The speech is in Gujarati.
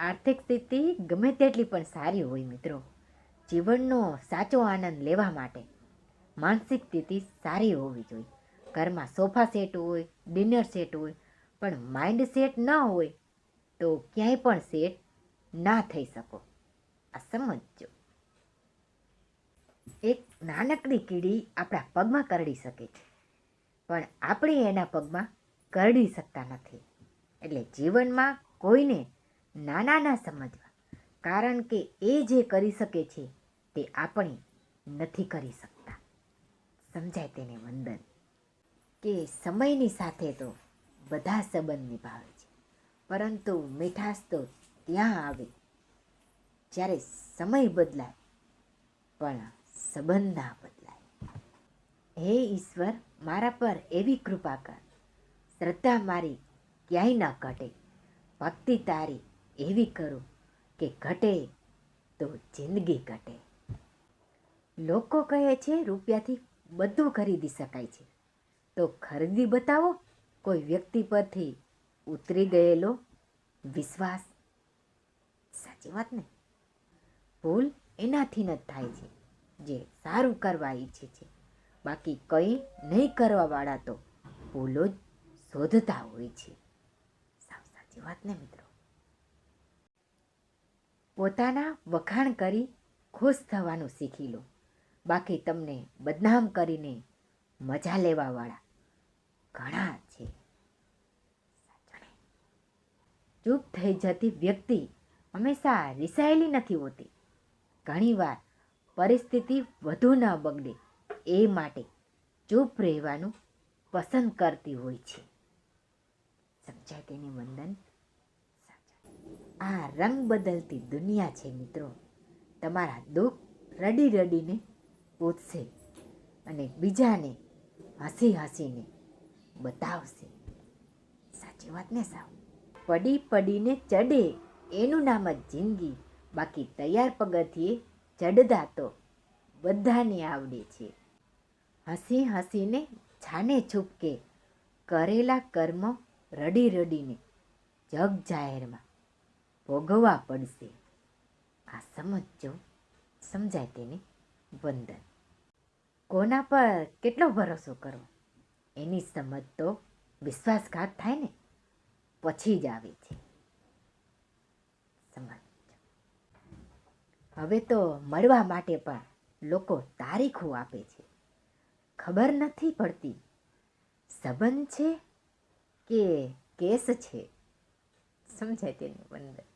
આર્થિક સ્થિતિ ગમે તેટલી પણ સારી હોય મિત્રો, જીવનનો સાચો આનંદ લેવા માટે માનસિક સ્થિતિ સારી હોવી જોઈએ. ઘરમાં સોફા સેટ હોય, ડિનર સેટ હોય, પણ માઇન્ડ સેટ ન હોય તો ક્યાંય પણ સેટ ના થઈ શકો. આ સમજજો. એક નાનકડી કીડી આપણા પગમાં કરડી શકે છે, પણ આપણે એના પગમાં કરડી શકતા નથી. એટલે જીવનમાં કોઈને નાના ના સમજવા, કારણ કે એ જે કરી શકે છે તે આપણે નથી કરી શકતા. સમજાય તેને વંદન. કે સમયની સાથે તો બધા સંબંધ નિભાવે છે, પરંતુ મીઠાશ તો ત્યાં આવે જ્યારે સમય બદલાય પણ સંબંધ ના બદલાય. હે ઈશ્વર, મારા પર એવી કૃપા કર, શ્રદ્ધા મારી ક્યાંય ન ઘટે, ભક્તિ તારી એવી કરું કે ઘટે તો જિંદગી ઘટે. લોકો કહે છે રૂપિયાથી બધું ખરીદી શકાય છે, તો ખરીદી બતાવો કોઈ વ્યક્તિ પરથી ઉતરી ગયેલો વિશ્વાસ. સાચી વાત ને? ભૂલ એનાથી ન થાય છે જે સારું કરવા ઈચ્છે છે, બાકી કંઈ નહીં કરવાવાળા તો ભૂલો જ શોધતા હોય છે. સાચી વાત ને મિત્રો? પોતાના વખાણ કરી ખુશ થવાનું શીખી લો, બાકી તમને બદનામ કરીને મજા લેવાવાળા ઘણા છે. ચૂપ થઈ જતી વ્યક્તિ હંમેશા રિસાયેલી નથી હોતી. ઘણીવાર પરિસ્થિતિ વધુ ન બગડે એ માટે ચૂપ રહેવાનું પસંદ કરતી હોય છે. સમજાય તેની વંદન? આ રંગ બદલતી દુનિયા છે મિત્રો. તમારા દુઃખ રડી રડીને પૂછશે અને બીજાને હસી હસીને બતાવશે. સાચી વાત ને સાવ? પડી પડીને ચડે એનું નામ જ જિંદગી, બાકી તૈયાર પગથિયે ચડતા તો બધાને આવડે છે. હસી હસીને છાને છૂપકે કરેલા કર્મ રડી રડીને જગ જાહેરમાં ભોગવવા પડશે. આ સમજો. સમજાય તેને વંદન. કોના પર કેટલો ભરોસો કરવો એની સમજ તો વિશ્વાસઘાત થાય ને પછી જ આવે છે. સમજ. હવે તો મળવા માટે પણ લોકો તારીખો આપે છે. ખબર નથી પડતી સંબંધ છે કે કેસ છે. સમજાય તેનું વંદન.